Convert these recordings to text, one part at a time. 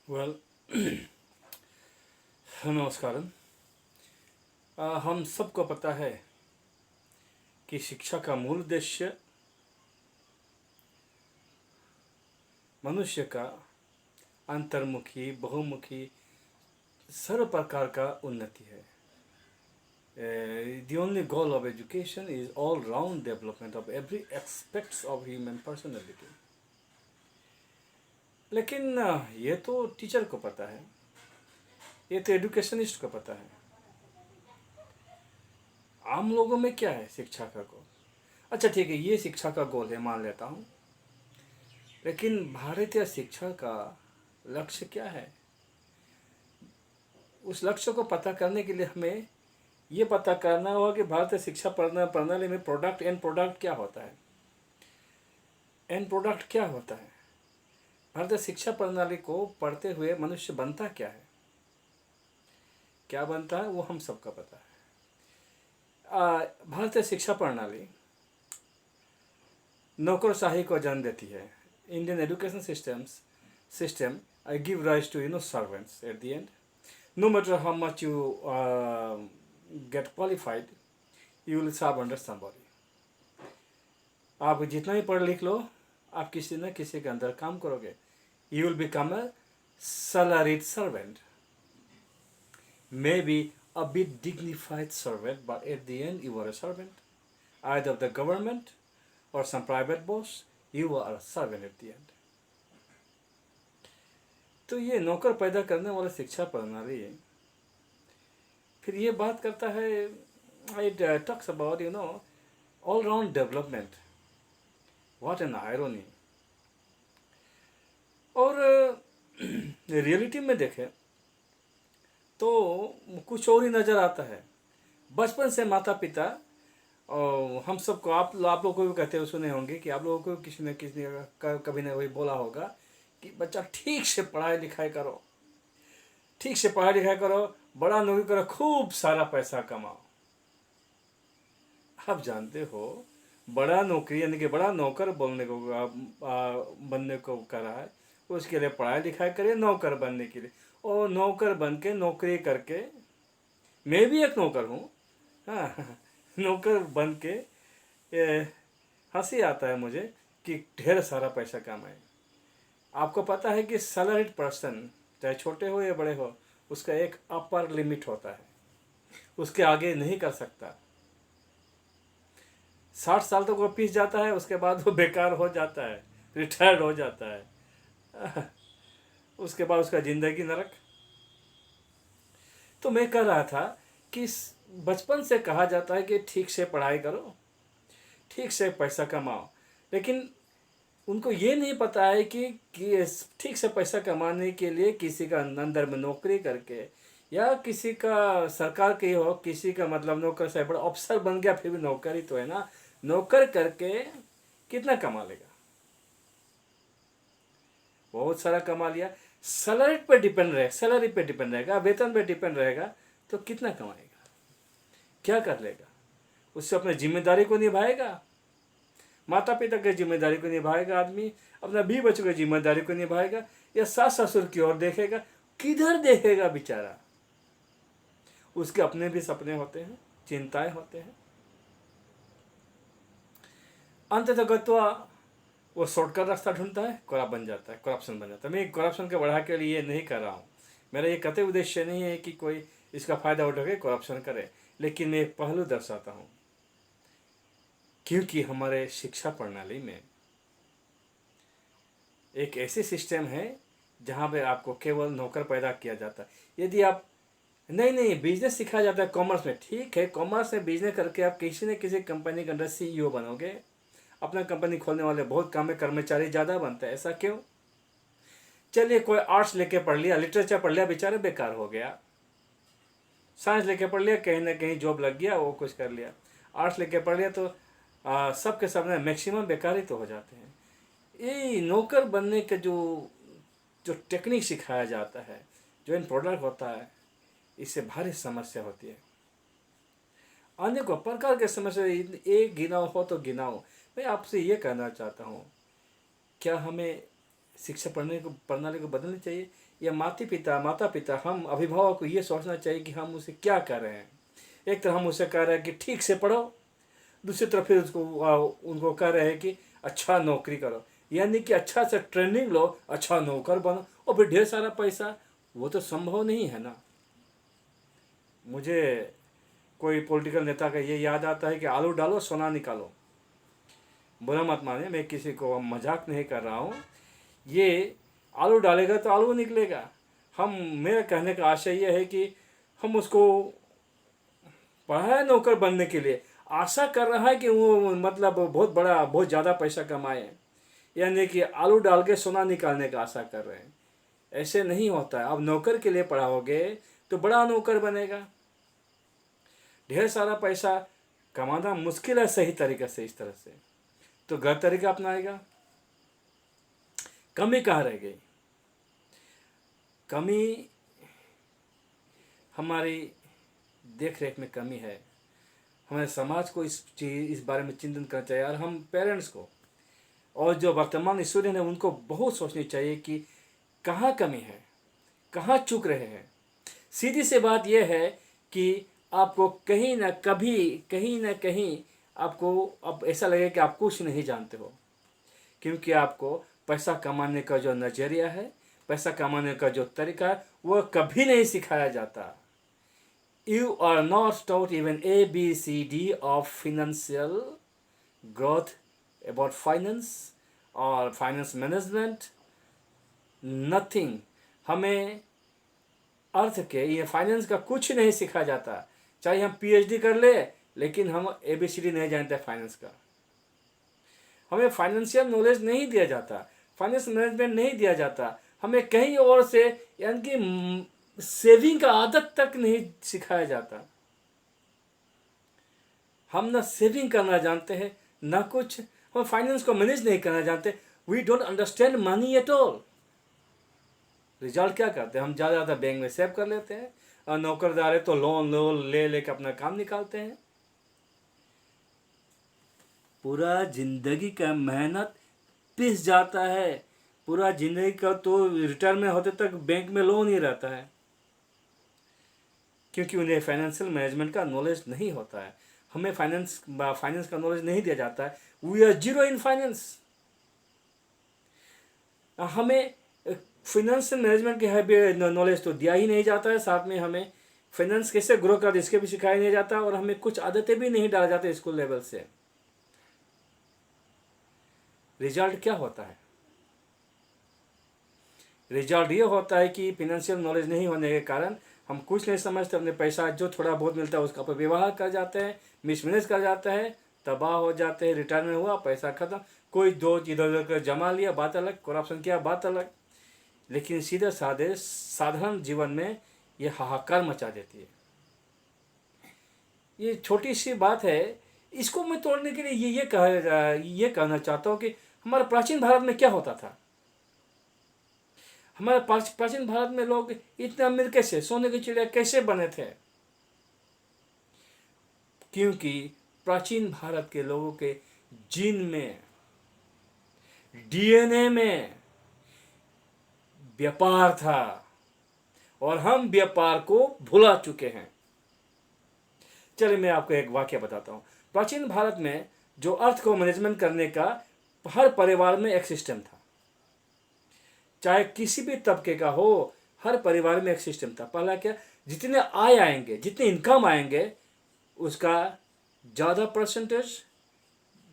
Well नमस्कार। हम सबको पता है कि शिक्षा का मूल उद्देश्य मनुष्य का अंतर्मुखी बहुमुखी सर्व प्रकार का उन्नति है। The only goal of education is all round development of every aspects of human personality. लेकिन ये तो टीचर को पता है, ये तो एडुकेशनिस्ट को पता है। आम लोगों में क्या है शिक्षा का गोल? अच्छा ठीक है, ये शिक्षा का गोल है, मान लेता हूँ। लेकिन भारतीय शिक्षा का लक्ष्य क्या है? उस लक्ष्य को पता करने के लिए हमें ये पता करना होगा कि भारतीय शिक्षा प्रणाली में प्रोडक्ट एंड प्रोडक्ट क्या होता है। एंड प्रोडक्ट क्या होता है? भारतीय शिक्षा प्रणाली को पढ़ते हुए मनुष्य बनता क्या है, क्या बनता है, वो हम सबका पता है। भारतीय शिक्षा प्रणाली नौकरशाही को जन्म देती है। Indian education system give rise to servants at the end. No matter how much you get qualified, you will serve under somebody. आप जितना ही पढ़ लिख लो, आप किसी न किसी के अंदर काम करोगे। You will become a salaried servant, maybe a bit dignified servant, but at the end you are a servant, either of the government or some private boss. You are a servant at the end. तो ये नौकर पैदा करने वाला शिक्षा प्रणाली फिर ये बात करता है, it talks about all round development. What an irony. और रियलिटी में देखें तो कुछ और ही नज़र आता है। बचपन से माता पिता और हम सबको, आप लोगों को भी कहते हुए सुने होंगे कि आप लोगों को किसी न किसी ने कभी ना कभी बोला होगा कि बच्चा ठीक से पढ़ाई लिखाई करो, ठीक से पढ़ाई लिखाई करो, बड़ा नौकरी करो, खूब सारा पैसा कमाओ। आप जानते हो, बड़ा नौकरी यानी कि बड़ा नौकर बोलने को बनने को कह रहा है, उसके लिए पढ़ाई लिखाई करिए नौकर बनने के लिए। और नौकर बन के नौकरी करके, मैं भी एक नौकर हूँ, हाँ नौकर बन के हंसी आता है मुझे कि ढेर सारा पैसा कमाए। आपको पता है कि सैलरीड पर्सन, चाहे छोटे हो या बड़े हो, उसका एक अपर लिमिट होता है, उसके आगे नहीं कर सकता। 60 साल तक वो पीस जाता है, उसके बाद वो बेकार हो जाता है, रिटायर्ड हो जाता है। उसके बाद उसका ज़िंदगी नरक। तो मैं कह रहा था कि बचपन से कहा जाता है कि ठीक से पढ़ाई करो, ठीक से पैसा कमाओ, लेकिन उनको ये नहीं पता है कि ठीक से पैसा कमाने के लिए किसी का अंदर में नौकरी करके, या किसी का सरकार की हो, किसी का मतलब नौकर से बड़ा अफसर बन गया, फिर भी नौकरी तो है ना, नौकर करके कितना कमा लेगा? बहुत सारा कमा लिया, सैलरी पे डिपेंड रहेगा, सैलरी पे डिपेंड रहेगा, वेतन पे डिपेंड रहेगा, तो कितना कमाएगा, क्या कर लेगा? उससे अपनी जिम्मेदारी को निभाएगा, माता पिता की जिम्मेदारी को निभाएगा आदमी, अपना बीवी बच्चों की जिम्मेदारी को निभाएगा, या सास ससुर की ओर देखेगा? किधर देखेगा बेचारा? उसके अपने भी सपने होते हैं, चिंताएं होते हैं। अंततः वो शॉर्टकट रास्ता ढूंढता है, करप्ट बन जाता है, करप्शन बन जाता है। मैं करप्शन के बढ़ा के लिए नहीं कर रहा हूँ, मेरा ये कतई उद्देश्य नहीं है कि कोई इसका फ़ायदा उठा के करप्शन करे, लेकिन मैं एक पहलू दर्शाता हूँ। क्योंकि हमारे शिक्षा प्रणाली में एक ऐसी सिस्टम है जहाँ पे आपको केवल नौकर पैदा किया जाता है। यदि आप नहीं बिजनेस सिखाया जाता है कॉमर्स में, ठीक है, कॉमर्स में बिजनेस करके आप किसी न किसी कंपनी के अंदर CEO बनोगे, अपना कंपनी खोलने वाले बहुत कम है, कर्मचारी ज़्यादा बनते हैं। ऐसा क्यों? चलिए, कोई आर्ट्स लेके पढ़ लिया, लिटरेचर पढ़ लिया, बेचारा बेकार हो गया। साइंस लेके पढ़ लिया, कहीं ना कहीं जॉब लग गया, वो कुछ कर लिया। आर्ट्स लेके पढ़ लिया तो सबके सब मैक्सिमम बेकार ही तो हो जाते हैं। ये नौकर बनने का जो जो टेक्निक सिखाया जाता है, जो इन प्रोडक्ट होता है, इससे भारी समस्या होती है। अनेकों प्रकार के समस्या, एक गिनाओ हो तो गिनाओ। मैं आपसे ये कहना चाहता हूँ, क्या हमें शिक्षा प्रणाली को बदलनी चाहिए, या माता पिता हम अभिभावक को ये सोचना चाहिए कि हम उसे क्या कर रहे हैं। एक तरफ हम उसे कह रहे हैं कि ठीक से पढ़ो, दूसरी तरफ फिर उनको कह रहे हैं कि अच्छा नौकरी करो, यानी कि अच्छा से ट्रेनिंग लो, अच्छा नौकर बनो और फिर ढेर सारा पैसा। वो तो संभव नहीं है ना। मुझे कोई पॉलिटिकल नेता का ये याद आता है कि आलू डालो सोना निकालो। बुरा मत माने, मैं किसी को मजाक नहीं कर रहा हूँ। ये आलू डालेगा तो आलू निकलेगा। मेरा कहने का आशय यह है कि हम उसको पढ़ा है नौकर बनने के लिए, आशा कर रहा है कि वो मतलब बहुत ज़्यादा पैसा कमाए, यानी कि आलू डाल के सोना निकालने का आशा कर रहे हैं। ऐसे नहीं होता है। अब नौकर के लिए पढ़ाओगे तो बड़ा नौकर बनेगा। ढेर सारा पैसा कमाना मुश्किल है सही तरीके से, इस तरह से तो गलत तरीका अपनाएगा। कमी कहाँ रह गई? कमी हमारी देख रेख में कमी है। हमारे समाज को इस बारे में चिंतन करना चाहिए, और हम पेरेंट्स को और जो वर्तमान स्टूडेंट हैं उनको बहुत सोचनी चाहिए कि कहाँ कमी है, कहाँ चूक रहे हैं। सीधी सी बात यह है कि आपको कहीं ना कहीं आपको अब ऐसा लगेगा कि आप कुछ नहीं जानते हो, क्योंकि आपको पैसा कमाने का जो नज़रिया है, पैसा कमाने का जो तरीका है, वो कभी नहीं सिखाया जाता। You are not taught even ABCD of financial growth, about finance or finance management, nothing। हमें अर्थ के ये फाइनेंस का कुछ नहीं सिखाया जाता। चाहे हम PhD कर ले, लेकिन हम ABCD नहीं जानते फाइनेंस का। हमें फाइनेंशियल नॉलेज नहीं दिया जाता, फाइनेंस मैनेजमेंट नहीं दिया जाता। हमें कहीं और से यानी कि सेविंग का आदत तक नहीं सिखाया जाता। हम ना सेविंग करना जानते हैं, ना कुछ हम फाइनेंस को मैनेज नहीं करना जानते। We don't understand money at all. Result क्या करते हैं? हम ज़्यादा बैंक में सेव कर लेते हैं, और नौकरदार है तो लोन ले लेकर अपना काम निकालते हैं। पूरा जिंदगी का मेहनत पिस जाता है। पूरा जिंदगी का तो रिटायरमेंट होते तक बैंक में लोन ही रहता है, क्योंकि उन्हें फाइनेंशियल मैनेजमेंट का नॉलेज नहीं होता है। हमें फाइनेंस का नॉलेज नहीं दिया जाता है। We are zero in finance. हमें फाइनेंशियल मैनेजमेंट के नॉलेज तो दिया ही नहीं जाता है, साथ में हमें फाइनेंस कैसे ग्रो कर इसके भी सिखाया नहीं जाता, और हमें कुछ आदतें भी नहीं डाला जाते स्कूल लेवल से। रिजल्ट क्या होता है? रिजल्ट ये होता है कि फाइनेंशियल नॉलेज नहीं होने के कारण हम कुछ नहीं समझते। अपने पैसा जो थोड़ा बहुत मिलता है उसका अपव्यवहार कर जाते हैं, मिसमैनेज कर जाते हैं, तबाह हो जाते हैं। रिटायरमेंट हुआ, पैसा खत्म, कोई दो इधर उधर कर जमा लिया, बात अलग, करप्शन किया, बात अलग। लेकिन सीधे साधे साधारण जीवन में ये हाहाकार मचा देती है। ये छोटी सी बात है, इसको मैं तोड़ने के लिए ये कहना चाहता हूँ कि हमारे प्राचीन भारत में क्या होता था। हमारे प्राचीन भारत में लोग इतने अमीर कैसे, सोने की चिड़िया कैसे बने थे? क्योंकि प्राचीन भारत के लोगों के जीन में, DNA में व्यापार था, और हम व्यापार को भुला चुके हैं। चलिए मैं आपको एक वाक्य बताता हूँ। प्राचीन भारत में जो अर्थ को मैनेजमेंट करने का हर परिवार में एक सिस्टम था, चाहे किसी भी तबके का हो, हर परिवार में एक सिस्टम था। पहला क्या, जितने आय आएंगे, जितने इनकम आएंगे, उसका ज़्यादा परसेंटेज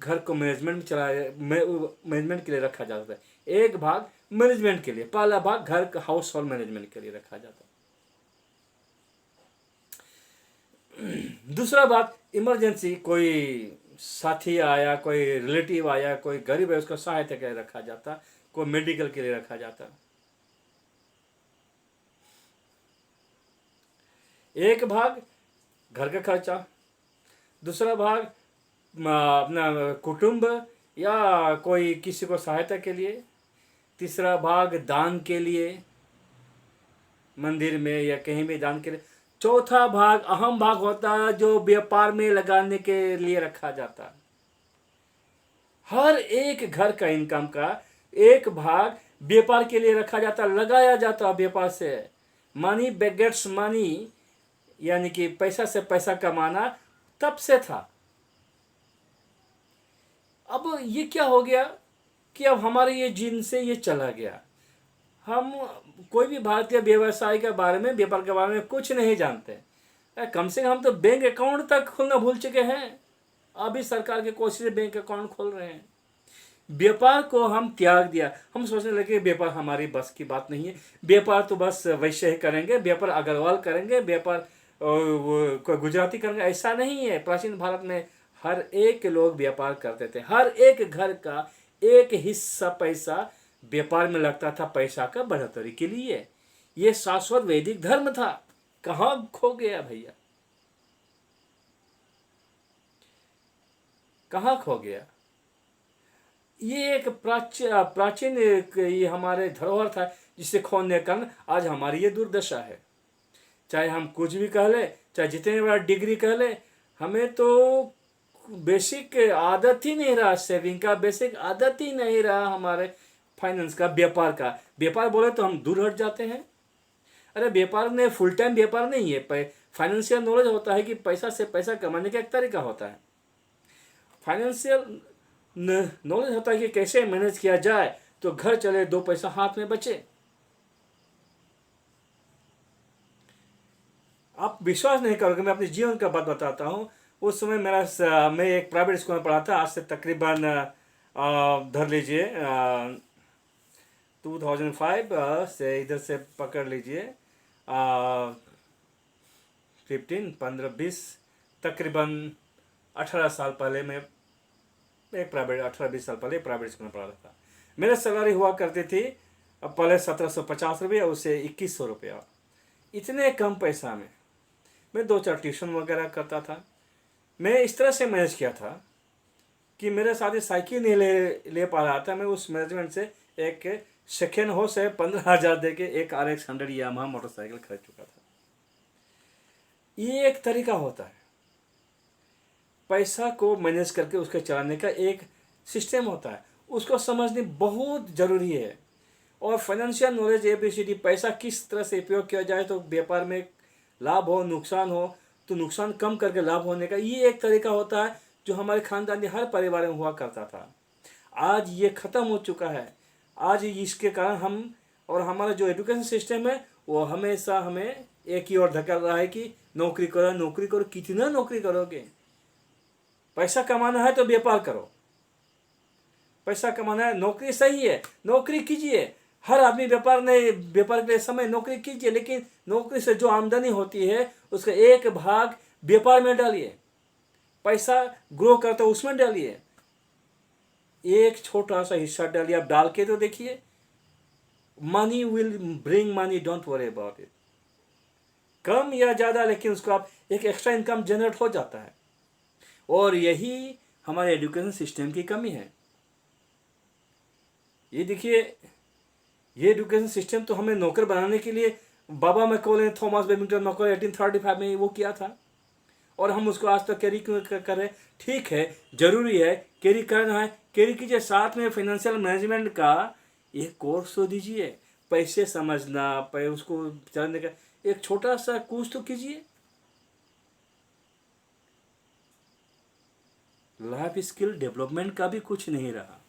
घर को मैनेजमेंट के लिए रखा जाता है। एक भाग मैनेजमेंट के लिए, पहला भाग घर का हाउस होल्ड मैनेजमेंट के लिए रखा जाता है। दूसरा बात, इमरजेंसी, कोई साथी आया, कोई रिलेटिव आया, कोई गरीब है, उसका सहायता के लिए रखा जाता, कोई मेडिकल के लिए रखा जाता। एक भाग घर का खर्चा, दूसरा भाग अपना कुटुंब या कोई किसी को सहायता के लिए, तीसरा भाग दान के लिए, मंदिर में या कहीं भी दान के लिए, चौथा भाग अहम भाग होता है जो व्यापार में लगाने के लिए रखा जाता। हर एक घर का इनकम का एक भाग व्यापार के लिए रखा जाता, लगाया जाता व्यापार से। मनी बेगेट्स मनी, यानी कि पैसा से पैसा कमाना तब से था। अब ये क्या हो गया कि अब हमारे ये जीन से ये चला गया। हम कोई भी भारतीय व्यवसाय के बारे में, व्यापार के बारे में कुछ नहीं जानते। कम से कम हम तो बैंक अकाउंट तक खोलना भूल चुके हैं। अभी सरकार की कोशिश से बैंक अकाउंट खोल रहे हैं। व्यापार को हम त्याग दिया। हम सोचने लगे व्यापार हमारी बस की बात नहीं है, व्यापार तो बस वैश्य ही करेंगे, व्यापार अग्रवाल करेंगे, व्यापार कोई गुजराती करेंगे। ऐसा नहीं है। प्राचीन भारत में हर एक लोग व्यापार करते थे। हर एक घर का एक हिस्सा पैसा व्यापार में लगता था, पैसा का बढ़ोतरी के लिए। ये शाश्वत वैदिक धर्म था। कहाँ खो गया भैया, कहाँ खो गया? ये एक प्राचीन ये हमारे धरोहर था, जिसे खोने का आज हमारी ये दुर्दशा है। चाहे हम कुछ भी कह ले, चाहे जितने बड़ा डिग्री कह ले, हमें तो बेसिक आदत ही नहीं रहा। सेविंग का बेसिक आदत ही नहीं रहा। हमारे फाइनेंस का, व्यापार का। व्यापार बोले तो हम दूर हट जाते हैं। अरे व्यापार में फुल टाइम व्यापार नहीं है। फाइनेंशियल नॉलेज होता है कि पैसा से पैसा कमाने का एक तरीका होता है। फाइनेंशियल नॉलेज होता है कि कैसे मैनेज किया जाए तो घर चले, दो पैसा हाथ में बचे। आप विश्वास नहीं करोगे, मैं अपने जीवन का बात बताता हूँ। उस समय मैं एक प्राइवेट स्कूल में पढ़ा था। आज से तकरीबन धर लीजिए 2005 से इधर से पकड़ लीजिए 15-20 तकरीबन 18 साल पहले मैं एक प्राइवेट 18-20 साल पहले प्राइवेट स्कूल में पढ़ा था। मेरा सैलरी हुआ करती थी अब पहले 1750 रुपये, उससे 2100 रुपया। इतने कम पैसा में मैं 2-4 ट्यूशन वगैरह करता था। मैं इस तरह से मैनेज किया था कि मेरे साथ साइकिल नहीं ले पा रहा था। मैं उस मैनेजमेंट से एक सेकेंड हो से 15,000 दे के एक RX 100 यामाहा मोटरसाइकिल खरीद चुका था। ये एक तरीका होता है, पैसा को मैनेज करके उसके चलाने का एक सिस्टम होता है। उसको समझनी बहुत ज़रूरी है। और फाइनेंशियल नॉलेज ABCD, पैसा किस तरह से उपयोग किया जाए तो व्यापार में लाभ हो, नुकसान हो तो नुकसान कम करके लाभ होने का, ये एक तरीका होता है जो हमारे खानदानी हर परिवार में हुआ करता था। आज ये ख़त्म हो चुका है। आज इसके कारण हम और हमारा जो एजुकेशन सिस्टम है वो हमेशा हमें एक ही ओर धकेल रहा है कि नौकरी करो, नौकरी करो। कितना नौकरी करोगे? पैसा कमाना है तो व्यापार करो। पैसा कमाना है, नौकरी सही है, नौकरी कीजिए। हर आदमी व्यापार के लिए समय नौकरी कीजिए, लेकिन नौकरी से जो आमदनी होती है उसका एक भाग व्यापार में डालिए। पैसा ग्रो करता है उसमें डालिए। एक छोटा सा हिस्सा डालिए, आप डाल के तो देखिए। Money will bring money, don't worry about it. कम या ज़्यादा, लेकिन उसको आप एक एक्स्ट्रा इनकम जनरेट हो जाता है। और यही हमारे एजुकेशन सिस्टम की कमी है। ये देखिए, ये एजुकेशन सिस्टम तो हमें नौकर बनाने के लिए बाबा मैकॉले, थॉमस बेबिंगटन मैकॉले 1835 में वो किया था। और हम उसको आज तक कैरी क्यों कर रहे? ठीक है, जरूरी है, कैरी करना है, कैरी कीजिए। साथ में फाइनेंशियल मैनेजमेंट का एक कोर्स तो दीजिए। पैसे समझना, उसको जानने का एक छोटा सा कोर्स तो कीजिए। लाइफ स्किल डेवलपमेंट का भी कुछ नहीं रहा।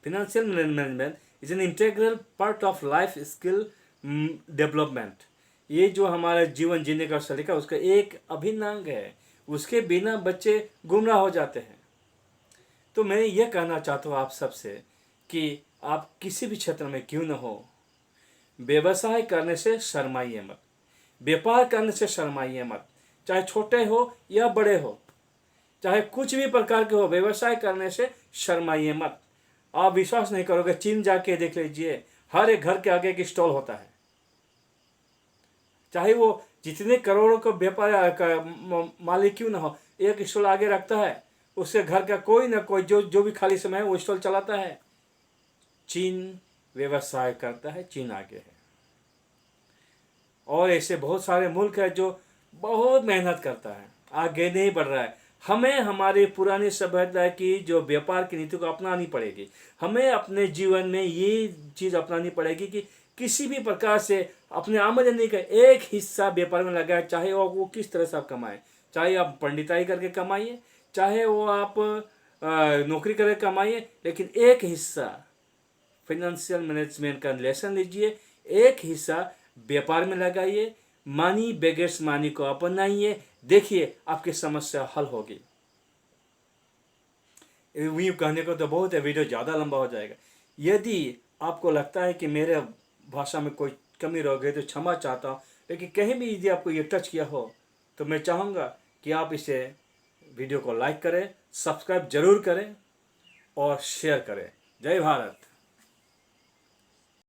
Financial management is an integral part of life skill development. ये जो हमारा जीवन जीने का सलीका उसका एक अभिन्न अंग है। उसके बिना बच्चे गुमराह हो जाते हैं। तो मैं ये कहना चाहता हूँ आप सबसे कि आप किसी भी क्षेत्र में क्यों न हो, व्यवसाय करने से शर्माइए मत, व्यापार करने से शर्माइए मत। चाहे छोटे हो या बड़े हो, चाहे कुछ भी प्रकार के हो, व्यवसाय करने से शर्माइए मत। आप विश्वास नहीं करोगे, चीन जाके देख लीजिए, हर एक घर के आगे एक स्टॉल होता है। चाहे वो जितने करोड़ों का व्यापार का मालिक क्यों ना हो, एक स्टॉल आगे रखता है। उससे घर का कोई ना कोई जो भी खाली समय है वो स्टॉल चलाता है। चीन व्यवसाय करता है, चीन आगे है। और ऐसे बहुत सारे मुल्क है जो बहुत मेहनत करता है, आगे नहीं बढ़ रहा है। हमें हमारी पुरानी सभ्यता की जो व्यापार की नीति को अपनानी पड़ेगी। हमें अपने जीवन में ये चीज़ अपनानी पड़ेगी कि किसी भी प्रकार से अपने आमदनी का एक हिस्सा व्यापार में लगाए, चाहे वो किस तरह से आप कमाएं। चाहे आप पंडिताई करके कमाइए, चाहे वो आप नौकरी करके कमाइए, लेकिन एक हिस्सा फाइनेंशियल मैनेजमेंट का लेसन लीजिए, एक हिस्सा व्यापार में लगाइए। मनी बेगेट्स मनी को अपनाइए, देखिए आपकी समस्या हल होगी। यूँ कहने को तो बहुत है, वीडियो ज़्यादा लंबा हो जाएगा। यदि आपको लगता है कि मेरे भाषा में कोई कमी रह गई तो क्षमा चाहता हूँ, लेकिन कहीं भी यदि आपको ये टच किया हो तो मैं चाहूँगा कि आप इसे वीडियो को लाइक करें, सब्सक्राइब जरूर करें और शेयर करें। जय भारत।